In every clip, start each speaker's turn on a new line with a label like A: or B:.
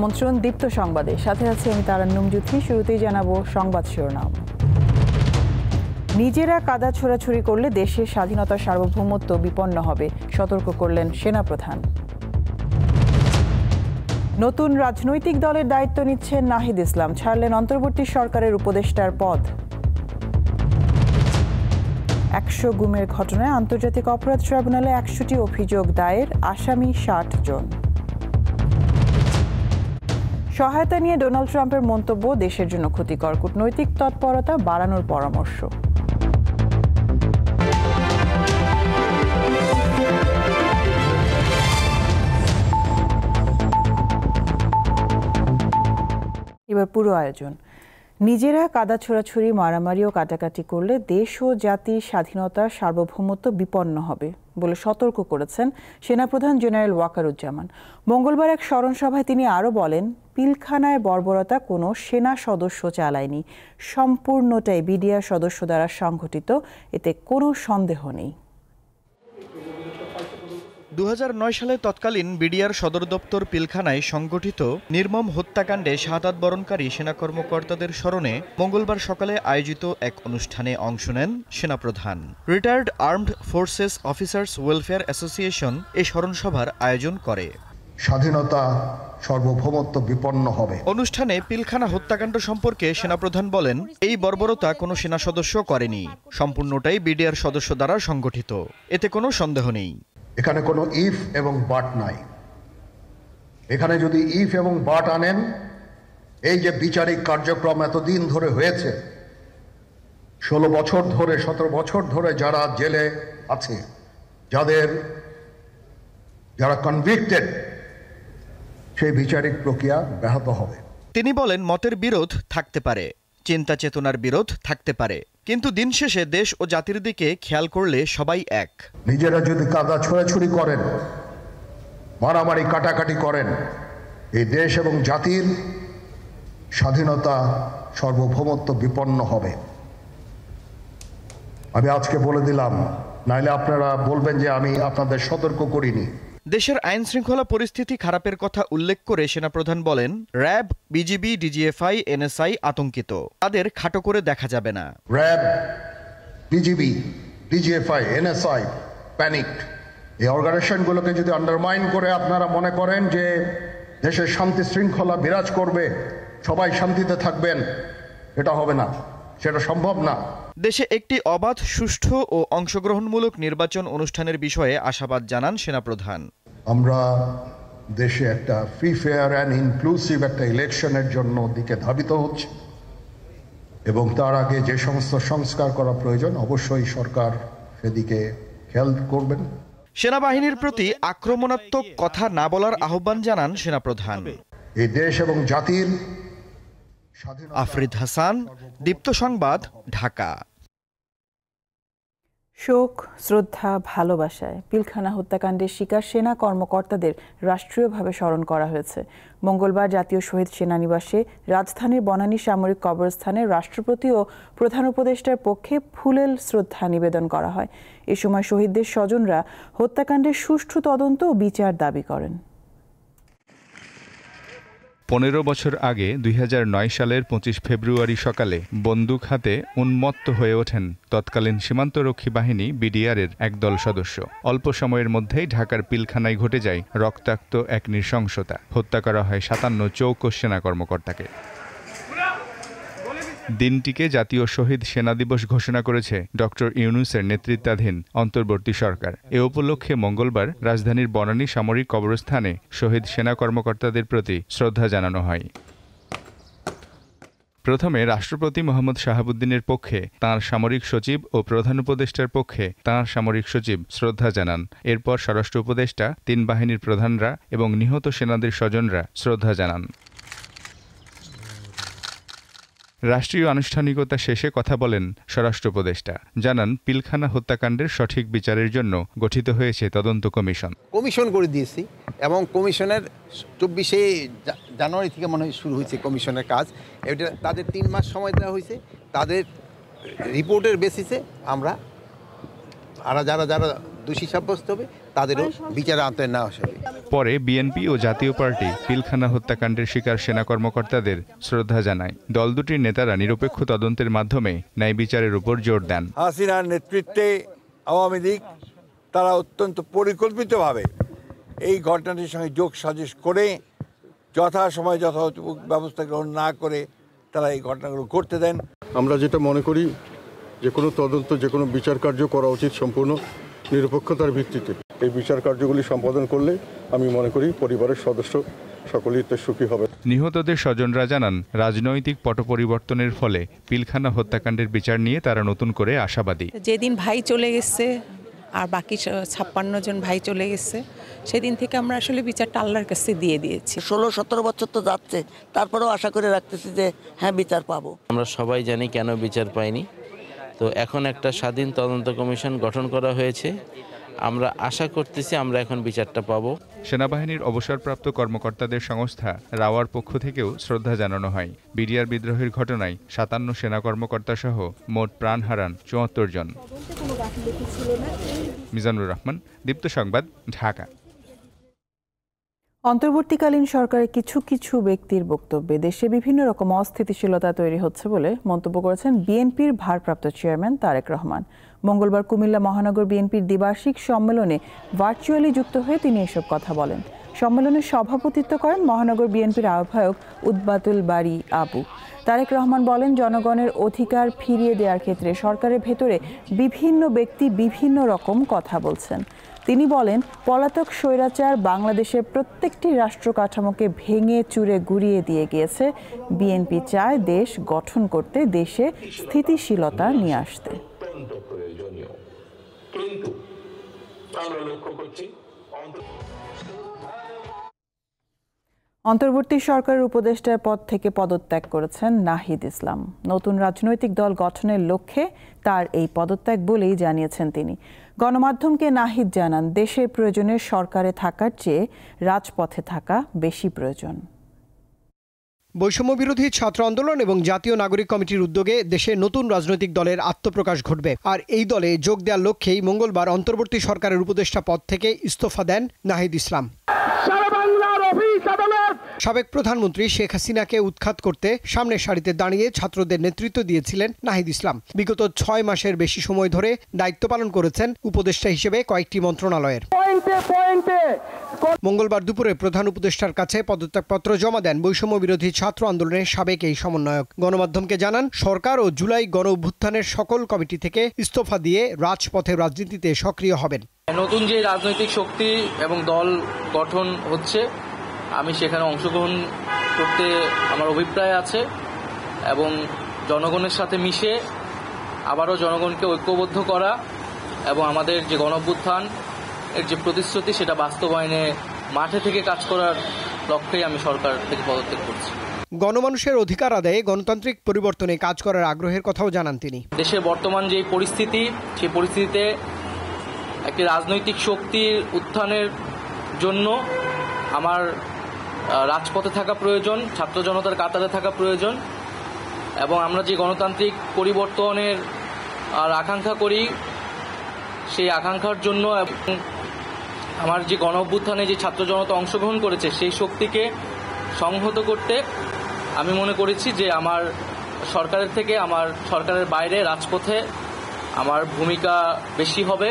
A: আমন্ত্রণ দীপ্ত সংবাদে, সাথে আছে আমি তারান্নুম জুথি। শুরুতেই জানাবো সংবাদ শিরোনাম। নিজেরা কাদা ছোড়াছুড়ি করলে দেশের স্বাধীনতার সার্বভৌমত্ব বিপন্ন হবে, সতর্ক করলেন সেনাপ্রধান। নতুন রাজনৈতিক দলের দায়িত্ব নিচ্ছেন নাহিদ ইসলাম, ছাড়লেন অন্তর্বর্তী সরকারের উপদেষ্টার পদ। ১০০ গুমের ঘটনায় আন্তর্জাতিক অপরাধ ট্রাইব্যুনালে ১০০টি অভিযোগ দায়ের, আসামি ৬০ জন। সহায়তা নিয়ে ডোনাল্ড ট্রাম্পের মন্তব্য দেশের জন্য ক্ষতিকর, কূটনৈতিক তৎপরতা বাড়ানোর পরামর্শ। এবার পুরো আয়োজন। নিজেরা কাদা ছোড়াছুড়ি, মারামারি ও কাটাকাটি করলে দেশ ও জাতির স্বাধীনতার সার্বভৌমত্ব বিপন্ন হবে বলে সতর্ক করেছেন সেনাপ্রধান জেনারেল ওয়াকারুজ্জামান। মঙ্গলবার এক স্মরণ সভায় তিনি আরও বলেন, পিলখানায় বর্বরতা কোনো সেনা সদস্য চালায়নি, সম্পূর্ণটাই বিডিআর সদস্য দ্বারা সংঘটিত, এতে কোনো সন্দেহ নেই।
B: ২০০৯ সালে তৎকালীন বিডিআর সদর দপ্তর পিলখানায় সংগঠিত নির্মম হত্যাকাণ্ডে শাহাদাত বরণকারী সেনা কর্মকর্তাদের স্মরণে মঙ্গলবার সকালে আয়োজিত এক অনুষ্ঠানে অংশ নেন সেনাপ্রধান। Retired armed forces officers welfare association এই স্মরণ সভার আয়োজন করে।
C: স্বাধীনতা সার্বভৌমত্ব বিপন্ন হবে।
B: অনুষ্ঠানে পিলখানা হত্যাকাণ্ড সম্পর্কে সেনাপ্রধান বলেন, এই বর্বরতা কোনো সেনা সদস্য করেনি, সম্পূর্ণটাই বিডিআর সদস্য দ্বারা সংগঠিত, এতে কোনো সন্দেহ নেই।
C: এখানে কোনো ইফ এবং বাট নাই। এখানে যদি ইফ এবং বাট আনেন, এই যে বিচারিক কার্যক্রম এতদিন ধরে হয়েছে, 16 বছর ধরে 17 বছর ধরে যারা জেলে আছে, যারা কনভিক্টেড, সেই বিচারিক প্রক্রিয়া ব্যাহত হবে।
B: তিনি বলেন, মতের বিরোধ থাকতে পারে, চিন্তা চেতনার বিরোধ থাকতে পারে, কিন্তু দিন শেষে দেশ ও জাতির দিকে খেয়াল করলে সবাই এক।
C: নিজেরা যদি কাদা ছোড়াছুড়ি করেন, মারামারি কাটাকাটি করেন, এই দেশ এবং জাতির স্বাধীনতা সার্বভৌমত্ব বিপন্ন হবে। আমি আজকে বলে দিলাম, নাইলে আপনারা বলবেন যে আমি আপনাদের সতর্ক করিনি।
B: দেশের আইন শৃঙ্খলা পরিস্থিতি খারাপের কথা উল্লেখ করে সেনাপ্রধান বলেন, র্যাব, বিজিবি, ডিজিএফআই, এনএসআই আতঙ্কিত, তাদের খাটো করে দেখা যাবে না।
C: RAB, BGB, DGFI, NSI panicked. এই অর্গানাইজেশনগুলোকে যদি আন্ডারমাইন করে আপনারা মনে করেন যে দেশের শান্তি শৃঙ্খলা বিরাজ করবে, সবাই শান্তিতে থাকবেন, এটা হবে না, সেটা সম্ভব না।
B: দেশে একটি অবাধ, সুষ্ঠু ও অংশগ্রহণমূলক নির্বাচন অনুষ্ঠানের বিষয়ে আশাবাদ জানান সেনাপ্রধান।
C: আমরা দেশে একটা ফ্রি, ফেয়ার অ্যান্ড ইনক্লুসিভ একটা ইলেকশনের জন্য দিকে ধাবিত হচ্ছে, এবং তার আগে যে সমস্ত সংস্কার করা প্রয়োজন অবশ্যই সরকার সেদিকে খেয়াল করবেন।
B: সেনাবাহিনীর প্রতি আক্রমণাত্মক কথা না বলার আহ্বান জানান সেনাপ্রধান।
C: এই দেশ এবং জাতির
B: আফরিদ হাসান, দীপ্ত সংবাদ, ঢাকা।
A: শোক, শ্রদ্ধা, ভালোবাসায় পিলখানা হত্যাকাণ্ডের শিকার সেনা কর্মকর্তাদের রাষ্ট্রীয়ভাবে স্মরণ করা হয়েছে। মঙ্গলবার জাতীয় শহীদ সেনানিবাসে রাজধানীর বনানী সামরিক কবরস্থানে রাষ্ট্রপতি ও প্রধান উপদেষ্টার পক্ষে ফুলেল শ্রদ্ধা নিবেদন করা হয়। এ সময় শহীদদের স্বজনরা হত্যাকাণ্ডের সুষ্ঠু তদন্ত ও বিচার দাবি করেন।
D: 15 বছর আগে 2009 সালের 25 ফেব্রুয়ারি সকালে বন্দুক হাতে উন্মত্ত হয়ে ওঠেন তৎকালীন সীমান্তরক্ষী বাহিনী বিডিআরের একদল সদস্য। অল্প সময়ের মধ্যেই ঢাকার পিলখানায় ঘটে যায় রক্তাক্ত এক নৃশংসতা। হত্যা করা হয় 57 চৌকস সেনা কর্মকর্তাকে। দিনটিকে জাতীয় শহীদ সেনা দিবস ঘোষণা করেছে ডক্টর ইউনূসের নেতৃত্বাধীন অন্তর্বর্তী সরকার। এ উপলক্ষে মঙ্গলবার রাজধানীর বনানী সামরিক কবরস্থানে শহীদ সেনা কর্মকর্তাদের প্রতি শ্রদ্ধা জানানো হয়। প্রথমে রাষ্ট্রপতি মোহাম্মদ শাহাবুদ্দিনের পক্ষে তাঁর সামরিক সচিব ও প্রধান উপদেষ্টার পক্ষে তাঁর সামরিক সচিব শ্রদ্ধা জানান। এরপর স্বরাষ্ট্র উপদেষ্টা, 3 বাহিনীর প্রধানরা এবং নিহত সেনাদের স্বজনরা শ্রদ্ধা জানান। রাষ্ট্রীয় আনুষ্ঠানিকতা শেষে কথা বলেন স্বরাষ্ট্র উপদেষ্টা। জানান, পিলখানা হত্যাকাণ্ডের সঠিক বিচারের জন্য গঠিত হয়েছে তদন্ত কমিশন
E: করে দিয়েছি, এবং কমিশনের 24শে জানুয়ারি থেকে মনে হয় শুরু হয়েছে কমিশনের কাজ। এটা তাদের 3 মাস সময় দেওয়া হয়েছে। তাদের রিপোর্টের বেসিসে আমরা যারা দোষী সাব্যস্ত হবে তাদেরও বিচারের আওতায় নেওয়া হবে।
D: পরে বিএনপি ও জাতীয় পার্টি পিলখানা হত্যাকাণ্ডের শিকার সেনা কর্মকর্তাদের শ্রদ্ধা জানায়। দল দুটির নেতারা নিরপেক্ষ তদন্তের মাধ্যমে ন্যায় বিচারের উপর জোর দেন।
F: হাসিনার নেতৃত্বে আওয়ামী লীগ তারা অত্যন্ত পরিকল্পিতভাবে এই ঘটনাটির সঙ্গে যোগ সাজশ করে যথাসময়ে যথাযথ ব্যবস্থা গ্রহণ না করে তারা এই ঘটনাগুলো করতে দেন।
G: আমরা যেটা মনে করি যে কোনো তদন্ত যে কোনো বিচার কার্য করা উচিত সম্পূর্ণ নিরপেক্ষতার ভিত্তিতে। এই বিচার কার্যগুলি সম্পাদন করলে আমি মনে করি পরিবারের সদস্য সকলেই সুখী হবে।
D: নিহতদের স্বজনরা জানান, রাজনৈতিক পট পরিবর্তনের ফলে পিলখানা হত্যাকাণ্ডের বিচার নিয়ে তারা নতুন করে আশাবাদী।
H: যেদিন ভাই চলে গেছে আর বাকি 56 জন ভাই চলে গেছে, সেদিন থেকে আমরা আসলে বিচারটা আল্লাহর কাছে দিয়ে দিয়েছি।
I: 16-17 বছর তো যাচ্ছে, তারপরেও আশা করে রাখতেছি যে হ্যাঁ বিচার পাবো।
J: আমরা সবাই জানি কেন বিচার পাইনি। তো এখন একটা স্বাধীন তদন্ত কমিশন গঠন করা হয়েছে। আমরা আশা করতেছি আমরা এখন বিচারটা পাবো।
D: সেনাবাহিনীর অবসরপ্রাপ্ত কর্মকর্তাদের সংস্থা রাওয়ার পক্ষ থেকেও শ্রদ্ধা জানানো হয়। বিডিআর বিদ্রোহের ঘটনায় 57 সেনা কর্মকর্তা সহ মোট প্রাণ হারান 74 জন। মিজানুর রহমান, দীপ্ত সংবাদ, ঢাকা।
A: অন্তর্বর্তীকালীন সরকারের কিছু কিছু ব্যক্তির বক্তব্যে দেশে বিভিন্ন রকম অস্থিতিশীলতা তৈরি হচ্ছে বলে মন্তব্য করেছেন বিএনপির ভারপ্রাপ্ত চেয়ারম্যান তারেক রহমান। মঙ্গলবার কুমিল্লা মহানগর বিএনপির দ্বিবার্ষিক সম্মেলনে ভার্চুয়ালি যুক্ত হয়ে তিনি এসব কথা বলেন। সম্মেলনে সভাপতিত্ব করেন মহানগর বিএনপির আহ্বায়ক উদ্বাতুল বারী আবু। তারেক রহমান বলেন, জনগণের অধিকার ফিরিয়ে দেওয়ার ক্ষেত্রে সরকারের ভেতরে বিভিন্ন ব্যক্তি বিভিন্ন রকম কথা বলছেন। তিনি বলেন, পলাতক স্বৈরাচার বাংলাদেশের প্রত্যেকটি রাষ্ট্র কাঠামোকে ভেঙে চুরে গুড়িয়ে দিয়ে গিয়েছে। বিএনপি চায় দেশ গঠন করতে, দেশে স্থিতিশীলতা নিয়ে আসতে। অন্তর্বর্তী সরকারের উপদেষ্টার পদ থেকে পদত্যাগ করেছেন নাহিদ ইসলাম। নতুন রাজনৈতিক দল গঠনের লক্ষ্যে তার এই পদত্যাগ বলেই জানিয়েছেন তিনি। গণমাধ্যমকে নাহিদ জানান, দেশের প্রয়োজনে সরকারে থাকার চেয়ে রাজপথে থাকা বেশি প্রয়োজন।
K: বৈষম্য বিরোধী ছাত্র আন্দোলন এবং জাতীয় নাগরিক কমিটির উদ্যোগে দেশে নতুন রাজনৈতিক দলের আত্মপ্রকাশ ঘটবে। আর এই দলে যোগ দেওয়ার লক্ষ্যেই মঙ্গলবার অন্তর্বর্তী সরকারের উপদেষ্টা পদ থেকে ইস্তফা দেন নাহিদ ইসলাম। সাবেক প্রধানমন্ত্রী শেখ হাসিনাকে উৎখাত করতে সামনের সারিতে দাঁড়িয়ে ছাত্রদের নেতৃত্ব দিয়েছিলেন নাহিদ ইসলাম। বিগত 6 মাসের বেশি সময় ধরে দায়িত্ব পালন করেছেন উপদেষ্টা হিসেবে কয়েকটি মন্ত্রণালয়ের। মঙ্গলবার দুপুরে প্রধান উপদেষ্টার কাছে পদত্যাগপত্র জমা দেন বৈষম্য বিরোধী ছাত্র আন্দোলনের সাবেক এই সমন্বয়ক। গণমাধ্যমকে জানান, সরকার ও জুলাই গণ অভ্যুত্থানের সকল কমিটি থেকে ইস্তফা দিয়ে রাজপথে রাজনীতিতে সক্রিয় হবেন।
L: নতুন যে রাজনৈতিক শক্তি এবং দল গঠন হচ্ছে, আমি সেখানে অংশগ্রহণ করতে আমার অভিপ্রায় আছে এবং জনগণের সাথে মিশে আবারও জনগণকে ঐক্যবদ্ধ করা এবং আমাদের যে গণঅভ্যুত্থান এর যে প্রতিশ্রুতি সেটা বাস্তবায়নে মাঠে থেকে কাজ করার লক্ষ্যেই আমি সরকার থেকে পদত্যাগ করছি।
K: গণমানুষের অধিকার আদায়ে গণতান্ত্রিক পরিবর্তনে কাজ করার আগ্রহের কথাও জানান তিনি।
L: দেশের বর্তমান যে পরিস্থিতি, সেই পরিস্থিতিতে একটি রাজনৈতিক শক্তির উত্থানের জন্য আমার রাজপথে থাকা প্রয়োজন, ছাত্র জনতার কাতারে থাকা প্রয়োজন এবং আমরা যে গণতান্ত্রিক পরিবর্তনের আকাঙ্ক্ষা করি, সেই আকাঙ্ক্ষার জন্য আমার যে গণ অভ্যুত্থানে যে ছাত্র জনতা অংশগ্রহণ করেছে সেই শক্তিকে সংহত করতে আমি মনে করেছি যে আমার সরকারের থেকে আমার সরকারের বাইরে রাজপথে আমার ভূমিকা বেশি হবে।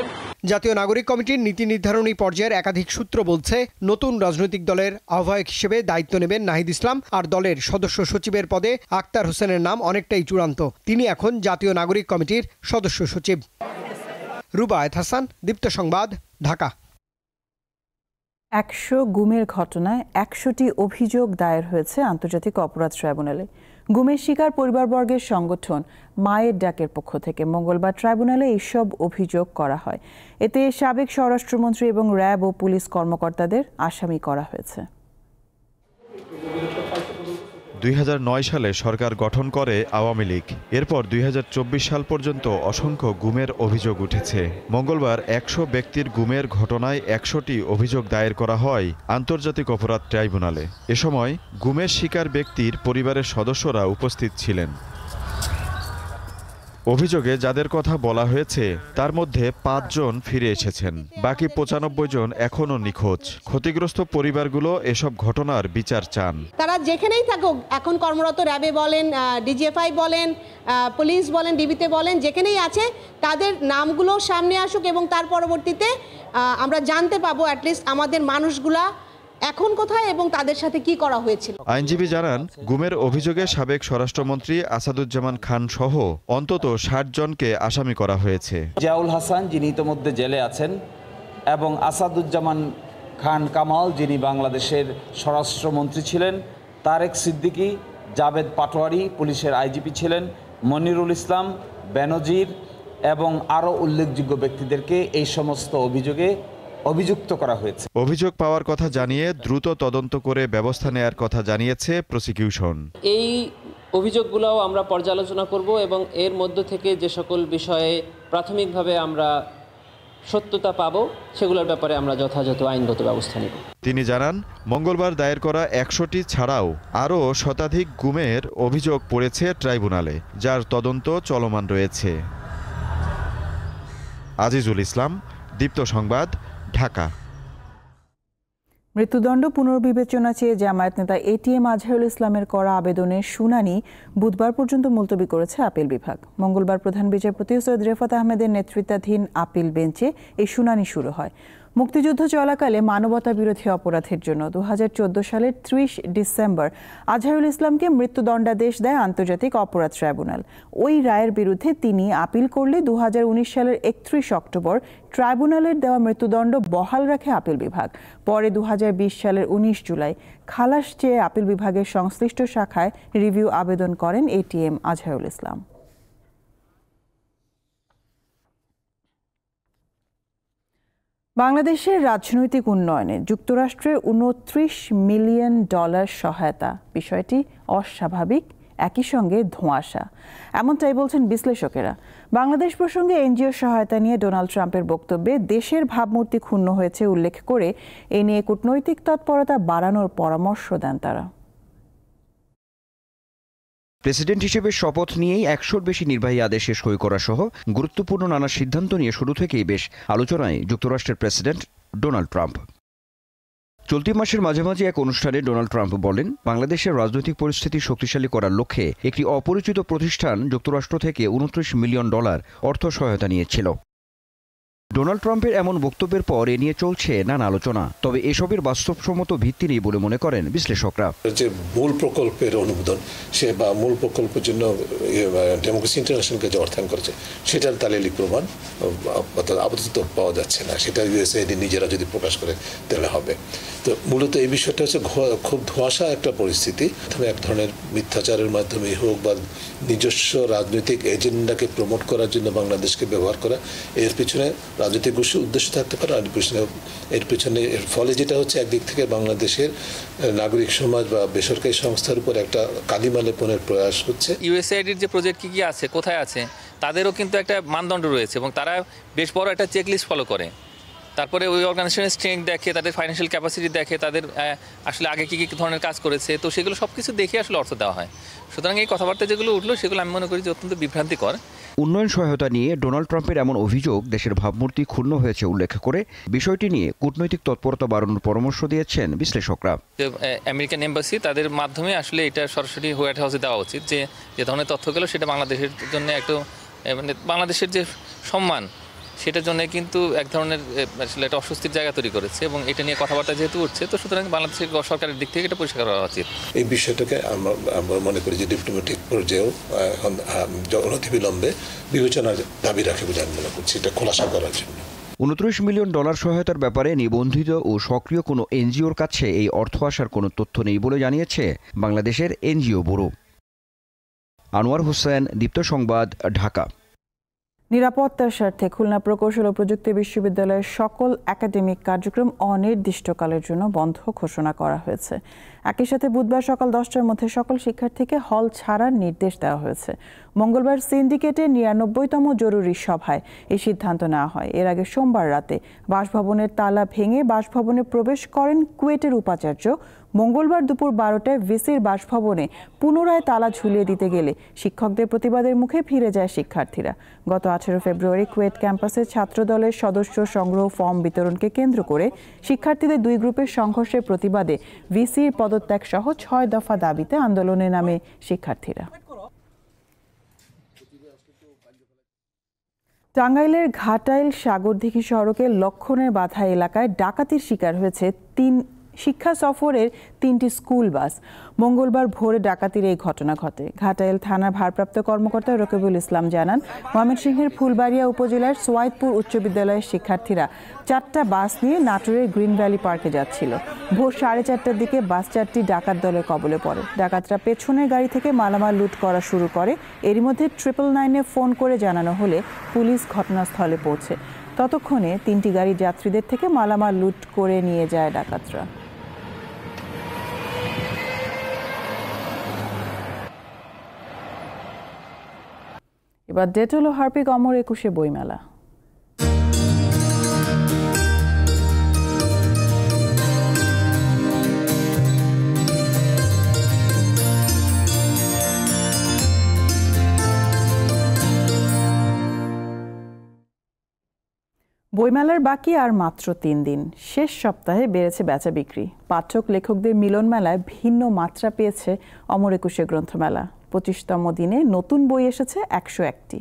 K: জাতীয় নাগরিক কমিটির নীতি নির্ধারণী পর্যায়ের একাধিক সূত্র বলছে, নতুন রাজনৈতিক দলের আহ্বায়ক হিসেবে দায়িত্ব নেবেন নাহিদ ইসলাম। আর দলের সদস্য সচিবের পদে আক্তার হোসেনের নাম অনেকটাই চূড়ান্ত। তিনি এখন জাতীয় নাগরিক কমিটির সদস্য সচিব। রুবায়েত হাসান, দীপ্ত সংবাদ, ঢাকা।
A: 100 গুমের ঘটনায় 100টি অভিযোগ দায়ের হয়েছে আন্তর্জাতিক অপরাধ ট্রাইব্যুনালে। গুমের শিকার পরিবারবর্গের সংগঠন মায়ের ডাকের পক্ষ থেকে মঙ্গলবার ট্রাইব্যুনালে এইসব অভিযোগ করা হয়। এতে সাবেক স্বরাষ্ট্রমন্ত্রী এবং র্যাব ও পুলিশ কর্মকর্তাদের আসামি করা হয়েছে।
B: 2009 সালে সরকার গঠন করে আওয়ামী লীগ। এরপর 2024 সাল পর্যন্ত অসংখ্য গুমের অভিযোগ উঠেছে। মঙ্গলবার 100 ব্যক্তির গুমের ঘটনায় 100টি অভিযোগ দায়ের করা হয় আন্তর্জাতিক অপরাধ ট্রাইব্যুনালে। এ সময় গুমের শিকার ব্যক্তির পরিবারের সদস্যরা উপস্থিত ছিলেন। অভিযোগে যাদের কথা বলা হয়েছে তার মধ্যে 5 জন ফিরে এসেছেন, বাকি 95 জন এখনও নিখোঁজ। ক্ষতিগ্রস্ত পরিবারগুলো এসব ঘটনার বিচার চান।
M: তারা যেখানেই থাকুক, এখন কর্মরত র্যাবে বলেন, ডিজিএফআই বলেন, পুলিশ বলেন, ডিবিতে বলেন, যেখানেই আছে তাদের নামগুলো সামনে আসুক এবং তার পরবর্তীতে আমরা জানতে পাবো অ্যাটলিস্ট আমাদের মানুষগুলা এখন কোথায় এবং তাদের সাথে কি করা হয়েছিল।
B: আইনজীবী জানান, গুমের অভিযোগে সাবেক স্বরাষ্ট্রমন্ত্রী আসাদুজ্জামান খান সহ অন্তত 60 জনকে আসামি করা হয়েছে।
N: জিয়াউল হাসান, যিনি ইতোমধ্যে জেলে আছেন, এবং আসাদুজ্জামান খান কামাল, যিনি বাংলাদেশের স্বরাষ্ট্রমন্ত্রী ছিলেন, তারেক সিদ্দিকী, জাভেদ পাটোয়ারি পুলিশের আইজিপি ছিলেন, মনিরুল ইসলাম, বেনজির এবং আরও উল্লেখযোগ্য ব্যক্তিদেরকে এই সমস্ত অভিযোগে অভিযুক্ত করা হয়েছে।
B: অভিযোগ পাওয়ার কথা জানিয়ে দ্রুত তদন্ত করে ব্যবস্থা নেয়ার কথা জানিয়েছে প্রসিকিউশন।
O: এই অভিযোগগুলোও আমরা পর্যালোচনা করব এবং এর মধ্য থেকে যে সকল বিষয়ে প্রাথমিকভাবে আমরা সত্যতা পাব সেগুলোর ব্যাপারে আমরা যথাযথ আইনগত ব্যবস্থা নেব।
B: তিনি জানান, মঙ্গলবার দায়ের করা 100টি ছাড়াও আরও শতাধিক গুমের অভিযোগ পড়েছে ট্রাইব্যুনালে, যার তদন্ত চলমান রয়েছে। আজিজুল ইসলাম, দীপ্ত সংবাদ, ঢাকা।
A: মৃত্যুদণ্ড পুনর্বিবেচনা চেয়ে জামায়াত নেতা এটিএম আজহারুল ইসলামের করা আবেদনের শুনানি বুধবার পর্যন্ত মুলতবি করেছে আপিল বিভাগ। মঙ্গলবার প্রধান বিচারপতি সৈয়দ রেফাত আহমেদের নেতৃত্বাধীন আপিল বেঞ্চে এই শুনানি শুরু হয়। মুক্তিযুদ্ধ চলাকালে মানবতা বিরোধী অপরাধের জন্য 2014 সালের 30 ডিসেম্বর আজহারুল ইসলামকে মৃত্যুদণ্ডাদেশ দেয় আন্তর্জাতিক অপরাধ ট্রাইব্যুনাল। ওই রায়ের বিরুদ্ধে তিনি আপিল করলে 2019 সালের 31 অক্টোবর ট্রাইব্যুনালের দেওয়া মৃত্যুদণ্ড বহাল রাখে আপিল বিভাগ। পরে 2020 সালের 19 জুলাই খালাস চেয়ে আপিল বিভাগের সংশ্লিষ্ট শাখায় রিভিউ আবেদন করেন এটিএম আজহারুল ইসলাম। বাংলাদেশের রাজনৈতিক উন্নয়নে যুক্তরাষ্ট্রের $29 মিলিয়ন সহায়তা বিষয়টি অস্বাভাবিক, একই সঙ্গে ধোঁয়াশা, এমনটাই বলছেন বিশ্লেষকেরা। বাংলাদেশ প্রসঙ্গে এনজিও সহায়তা নিয়ে ডোনাল্ড ট্রাম্পের বক্তব্যে দেশের ভাবমূর্তি ক্ষুণ্ণ হয়েছে উল্লেখ করে এ নিয়ে কূটনৈতিক তৎপরতা বাড়ানোর পরামর্শ দেন তারা।
P: প্রেসিডেন্ট হিসেবে শপথ নিয়েই 100-র বেশি নির্বাহী আদেশে সই করা সহ গুরুত্বপূর্ণ নানা সিদ্ধান্ত নিয়ে শুরু থেকেই বেশ আলোচনায় যুক্তরাষ্ট্রের প্রেসিডেন্ট ডোনাল্ড ট্রাম্প। চলতি মাসের মাঝামাঝি এক অনুষ্ঠানে ডোনাল্ড ট্রাম্প বলেন, বাংলাদেশের রাজনৈতিক পরিস্থিতি শক্তিশালী করার লক্ষ্যে একটি অপরিচিত প্রতিষ্ঠান যুক্তরাষ্ট্র থেকে $29 মিলিয়ন অর্থ সহায়তা নিয়েছিল। ডোনাল্ড ট্রাম্পের এমন বক্তব্যের পর এ নিয়ে চলছে নানা আলোচনা, তবে এসবের বাস্তবসম্মত ভিত্তি নেই বলে মনে করেন বিশ্লেষকরা।
Q: যে মূল প্রকল্পের অনুমোদন সে বা মূল প্রকল্পের জন্য ডেমোক্রেসি ইন্টারন্যাশনালকে যে অর্থায়ন করেছে সেটার দালিলিক প্রমাণ আপাতত পাওয়া যাচ্ছে না। সেটা ইউএসএইড নিজেরা যদি প্রকাশ করে তাহলে হবে। তো মূলত এই বিষয়টা হচ্ছে খুব ধোঁয়াশা একটা পরিস্থিতি। প্রথমে এক ধরনের মিথ্যাচারের মাধ্যমে হোক বা নিজস্ব রাজনৈতিক এজেন্ডাকে প্রমোট করার জন্য বাংলাদেশকে ব্যবহার করা, এর পিছনে রাজনৈতিক উদ্দেশ্য থাকতে পারে। আর এর পিছনে এর ফলে যেটা হচ্ছে, একদিক থেকে বাংলাদেশের নাগরিক সমাজ বা বেসরকারি সংস্থার উপর একটা কালিমা লেপনের প্রয়াস হচ্ছে।
L: ইউএসএইডের যে প্রজেক্ট কি আছে, কোথায় আছে, তাদেরও কিন্তু একটা মানদণ্ড রয়েছে এবং তারা বেশ বড় একটা চেকলিস্ট ফলো করে। তারপরে ওই অর্গানাইজেশনের স্ট্রেংথ দেখে, তাদের ফাইন্যান্সিয়াল ক্যাপাসিটি দেখে, তাদের আসলে আগে কী কী ধরনের কাজ করেছে, তো সেগুলো সব কিছু দেখে আসলে অর্থ দেওয়া হয়। সুতরাং এই কথাবার্তা যেগুলো উঠলো সেগুলো আমি মনে করি যে অত্যন্ত বিভ্রান্তিকর।
P: উন্নয়ন সহায়তা নিয়ে ডোনাল্ড ট্রাম্পের এমন অভিযোগ দেশের ভাবমূর্তি ক্ষুণ্ণ হয়েছে উল্লেখ করে বিষয়টি নিয়ে কূটনৈতিক তৎপরতা বাড়ানোর পরামর্শ দিয়েছেন বিশ্লেষকরা।
L: আমেরিকান এম্বাসি তাদের মাধ্যমে আসলে এটা সরাসরি হোয়াইট হাউসে দেওয়া উচিত, যে ধরনের তথ্য গেল সেটা বাংলাদেশের জন্য একটু মানে বাংলাদেশের যে সম্মান সেটার জন্য কিন্তু এক ধরনের আসলে একটা অস্বস্তির জায়গা তৈরি করেছে এবং এটা নিয়ে কথাবার্তা যেহেতু উঠছে, তো সুতরাং বাংলাদেশের সরকারের দিক থেকে এটা পরিষ্কার করা উচিত।
Q: এই বিষয়টাকে আমরা মনে করি যে ডিপ্লোম্যাটিক পর্যায়েও এখন অনতিবিলম্বে বিবেচনার দাবি রাখে বলে আমি মনে করছি, এটা খোলাসা করার জন্য।
P: $29 মিলিয়ন সহায়তার ব্যাপারে নিবন্ধিত ও সক্রিয় কোনো এনজিওর কাছে এই অর্থ আসার কোনো তথ্য নেই বলে জানিয়েছে বাংলাদেশের এনজিও ব্যুরো। আনোয়ার হোসেন, দীপ্ত সংবাদ, ঢাকা।
A: নিরাপত্তার স্বার্থে খুলনা প্রকৌশল ও প্রযুক্তি বিশ্ববিদ্যালয়ের সকল একাডেমিক কার্যক্রম অনির্দিষ্টকালের জন্য বন্ধ ঘোষণা করা হয়েছে। একই সাথে বুধবার সকাল 10টার মধ্যে সকল শিক্ষার্থীকে হল ছাড়ার নির্দেশ দেওয়া হয়েছে। মঙ্গলবার সিন্ডিকেটের 99তম জরুরি সভায় এই সিদ্ধান্ত নেওয়া হয়। এর আগে সোমবার রাতে বাসভবনের তালা ভেঙে বাসভবনে প্রবেশ করেন কুয়েটের উপাচার্য মঙ্গলবার দুপুর 12টায় ভিসির বাসভবনে পুনরায় তালা ঝুলিয়ে দিতে গেলে শিক্ষকদের প্রতিবাদের মুখে ফিরে যায় শিক্ষার্থীরা। গত 18 ফেব্রুয়ারি কুয়েট ক্যাম্পাসে ছাত্রদলের সদস্য সংগ্রহ ফর্ম বিতরণকে কেন্দ্র করে শিক্ষার্থীদের দুই গ্রুপের সংঘর্ষের প্রতিবাদে ভিসির পদত্যাগ সহ 6 দফা দাবিতে আন্দোলনে নামে শিক্ষার্থীরা। টাঙ্গাইলের ঘাটাইল সাগরদিঘি সড়কের লক্ষণের বাধা এলাকায় ডাকাতির শিকার হয়েছে শিক্ষা সফরের 3টি স্কুল বাস। মঙ্গলবার ভোরে ডাকাতির এই ঘটনা ঘটে। ঘাটাইল থানার ভারপ্রাপ্ত কর্মকর্তা রকিবুল ইসলাম জানান, ময়মনসিংহের ফুলবাড়িয়া উপজেলার সোয়াইদপুর উচ্চ বিদ্যালয়ের শিক্ষার্থীরা 4টা বাস নিয়ে নাটোরের গ্রিন ভ্যালি পার্কে যাচ্ছিল। ভোর 4:30টার দিকে বাস 4টি ডাকাত দলের কবলে পড়ে। ডাকাতরা পেছনের গাড়ি থেকে মালামাল লুট করা শুরু করে। এরই মধ্যে 999-এ ফোন করে জানানো হলে পুলিশ ঘটনাস্থলে পৌঁছে। ততক্ষণে 3টি গাড়ি যাত্রীদের থেকে মালামাল লুট করে নিয়ে যায় ডাকাতরা। এবার ডেটল ও হার্পিক অমর 21 বইমেলা। বইমেলার বাকি আর মাত্র 3 দিন। শেষ সপ্তাহে বেড়েছে বেচা বিক্রি। পাঠক লেখকদের মিলন মেলায় ভিন্ন মাত্রা পেয়েছে অমর 21 গ্রন্থমেলা। 25তম দিনে নতুন বই এসেছে 101টি।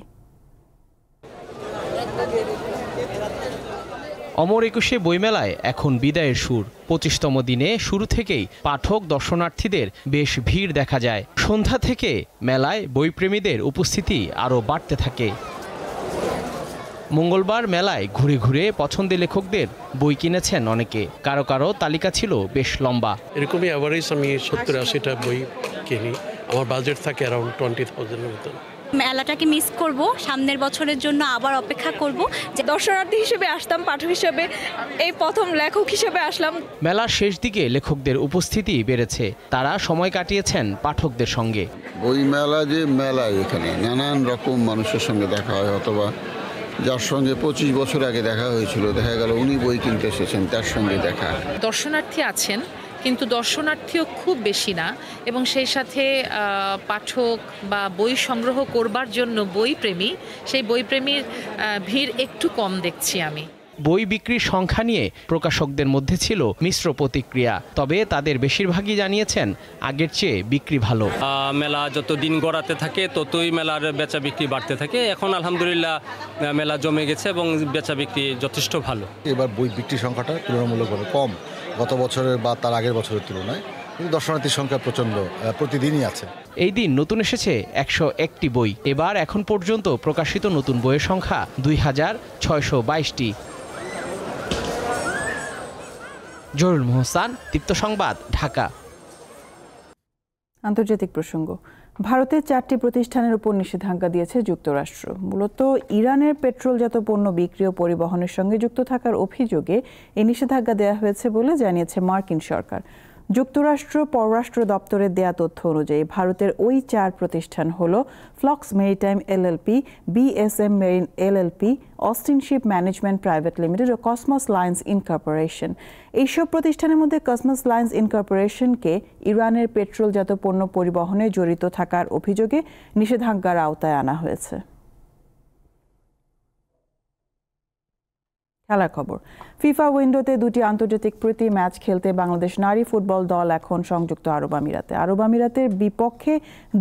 R: অমর 21 বইমেলায় এখন বিদায়ের সুর। 25তম দিনে শুরু থেকেই পাঠক দর্শনার্থীদের বেশ ভিড় দেখা যায়। সন্ধ্যা থেকে মেলায় বইপ্রেমীদের উপস্থিতি আরও বাড়তে থাকে। মঙ্গলবার মেলায় ঘুরে ঘুরে পছন্দের লেখকদের বই কিনেছেন অনেকে। কারো কারো তালিকা ছিল বেশ লম্বা।
S: এরকমই অ্যাভারেজ আমি 70-80টা বই কিনি। আমার বাজেট থাকে অ্যারাউন্ড 20,000-এর মতো।
T: মেলাটাকে মিস করব, সামনের বছরের জন্য আবার অপেক্ষা করব। যে দর্শনার্থী হিসেবে আসতাম, পাঠক হিসেবে এই প্রথম লেখক হিসেবে আসলাম।
R: মেলার শেষ দিকে লেখকদের উপস্থিতি বেড়েছে। তারা সময় কাটিয়েছেন পাঠকদের সঙ্গে।
U: বই মেলা যে মেলা, এখানে নানান রকম মানুষের সঙ্গে দেখা হয়, অথবা যার সঙ্গে 25 বছর আগে দেখা হয়েছিল, দেখা গেল উনি বই কিনতে এসেছেন, তার সঙ্গে দেখা।
V: দর্শনার্থী আছেন, কিন্তু দর্শনার্থীও খুব বেশি না, এবং সেই সাথে পাঠক বা বই সংগ্রহ করবার জন্য বইপ্রেমী, সেই বইপ্রেমীর ভিড় একটু কম দেখছি আমি।
R: বই বিক্রির সংখ্যা নিয়ে প্রকাশকদের মধ্যে ছিল মিশ্র প্রতিক্রিয়া। তবে তাদের বেশিরভাগই জানিয়েছেন আগের চেয়ে বিক্রি ভালো।
W: মেলা যত দিন গড়াতে থাকে ততই মেলার বেচা বিক্রি বাড়তে থাকে। এখন আলহামদুলিল্লাহ মেলা জমে গেছে এবং বেচা বিক্রি যথেষ্ট ভালো।
X: এবার বই বিক্রির সংখ্যাটা তুলনামূলকভাবে কম গত বছরের বা তার আগের বছরের তুলনায়, কিন্তু দর্শনার্থীর সংখ্যা প্রচণ্ড, প্রতিদিনই আছে।
R: এই দিন নতুন এসেছে 101টি বই। এবার এখন পর্যন্ত প্রকাশিত নতুন বইয়ের সংখ্যা 2622টি। জহুরুল মোহসান, দীপ্ত সংবাদ, ঢাকা।
A: আন্তর্জাতিক প্রসঙ্গ। ভারতের 4টি প্রতিষ্ঠানের উপর নিষেধাজ্ঞা দিয়েছে যুক্তরাষ্ট্র। মূলত ইরানের পেট্রোলজাত পণ্য বিক্রি ও পরিবহনের সঙ্গে যুক্ত থাকার অভিযোগে এই নিষেধাজ্ঞা দেওয়া হয়েছে বলে জানিয়েছে মার্কিন সরকার। যুক্তরাষ্ট্র পররাষ্ট্র দপ্তরের দেয়া তথ্য অনুযায়ী ভারতের ওই 4 প্রতিষ্ঠান হল Flux maritime LLP, BSM marine LLP, Austin ship management private limited ও কসমস লাইন্স ইনকর্পোরেশন। এইসব প্রতিষ্ঠানের মধ্যে কসমস লাইন্স ইনকর্পোরেশনকে ইরানের পেট্রোলজাত পণ্য পরিবহনে জড়িত থাকার অভিযোগে নিষেধাজ্ঞার আওতায় আনা হয়েছে। খেলার খবর। ফিফা উইন্ডোতে 2টি আন্তর্জাতিক প্রীতি ম্যাচ খেলতে বাংলাদেশ নারী ফুটবল দল এখন সংযুক্ত আরব আমিরাতে। আরব আমিরাতের বিপক্ষে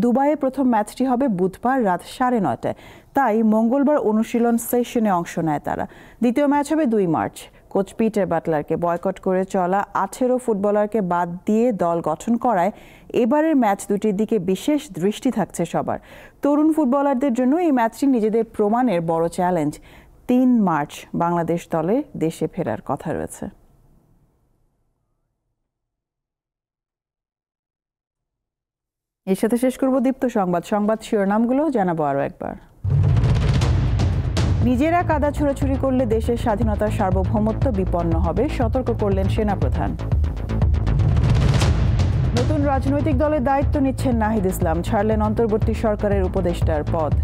A: দুবাইয়ে প্রথম ম্যাচটি হবে বুধবার রাত 9:30টায়। তাই মঙ্গলবার অনুশীলন সেশনে অংশ নেয় তারা। দ্বিতীয় ম্যাচ হবে 2 মার্চ। কোচ পিটার বাটলারকে বয়কট করে চলা 18 ফুটবলারকে বাদ দিয়ে দল গঠন করায় এবারের ম্যাচ দুটির দিকে বিশেষ দৃষ্টি থাকছে সবার। তরুণ ফুটবলারদের জন্য এই ম্যাচটি নিজেদের প্রমাণের বড় চ্যালেঞ্জ। 3 মার্চ বাংলাদেশ দলে দেশে ফেরার কথা রয়েছে। এর সাথে শেষ করব দীপ্ত সংবাদ শিরোনামগুলো জানাবো আরো একবার। নিজেরা কাদা ছোড়াছুড়ি করলে দেশের স্বাধীনতার সার্বভৌমত্ব বিপন্ন হবে, সতর্ক করলেন সেনাপ্রধান। নতুন রাজনৈতিক দলের দায়িত্ব নিচ্ছেন নাহিদ ইসলাম, ছাড়লেন অন্তর্বর্তী সরকারের উপদেষ্টার পদ।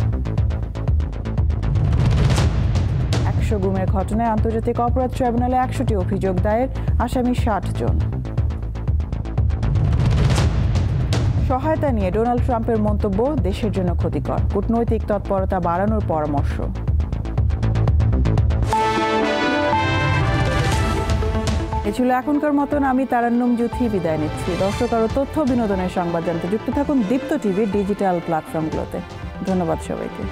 A: 100 গুমের ঘটনায় আন্তর্জাতিক অপরাধ ট্রাইব্যুনালে 100টি অভিযোগ দায়ের, আসামি 60 জন। সহায়তা নিয়ে ডোনাল্ড ট্রাম্পের মন্তব্য দেশের জন্য ক্ষতিকর, কূটনৈতিক তৎপরতা বাড়ানোর পরামর্শ। এ ছিল এখনকার মতন। আমি তারান্নুম জুথি বিদায় নিচ্ছি। দর্শক আরও তথ্য বিনোদনের সংবাদ জানতে যুক্ত থাকুন দীপ্ত টিভির ডিজিটাল প্ল্যাটফর্মগুলোতে। ধন্যবাদ সবাইকে।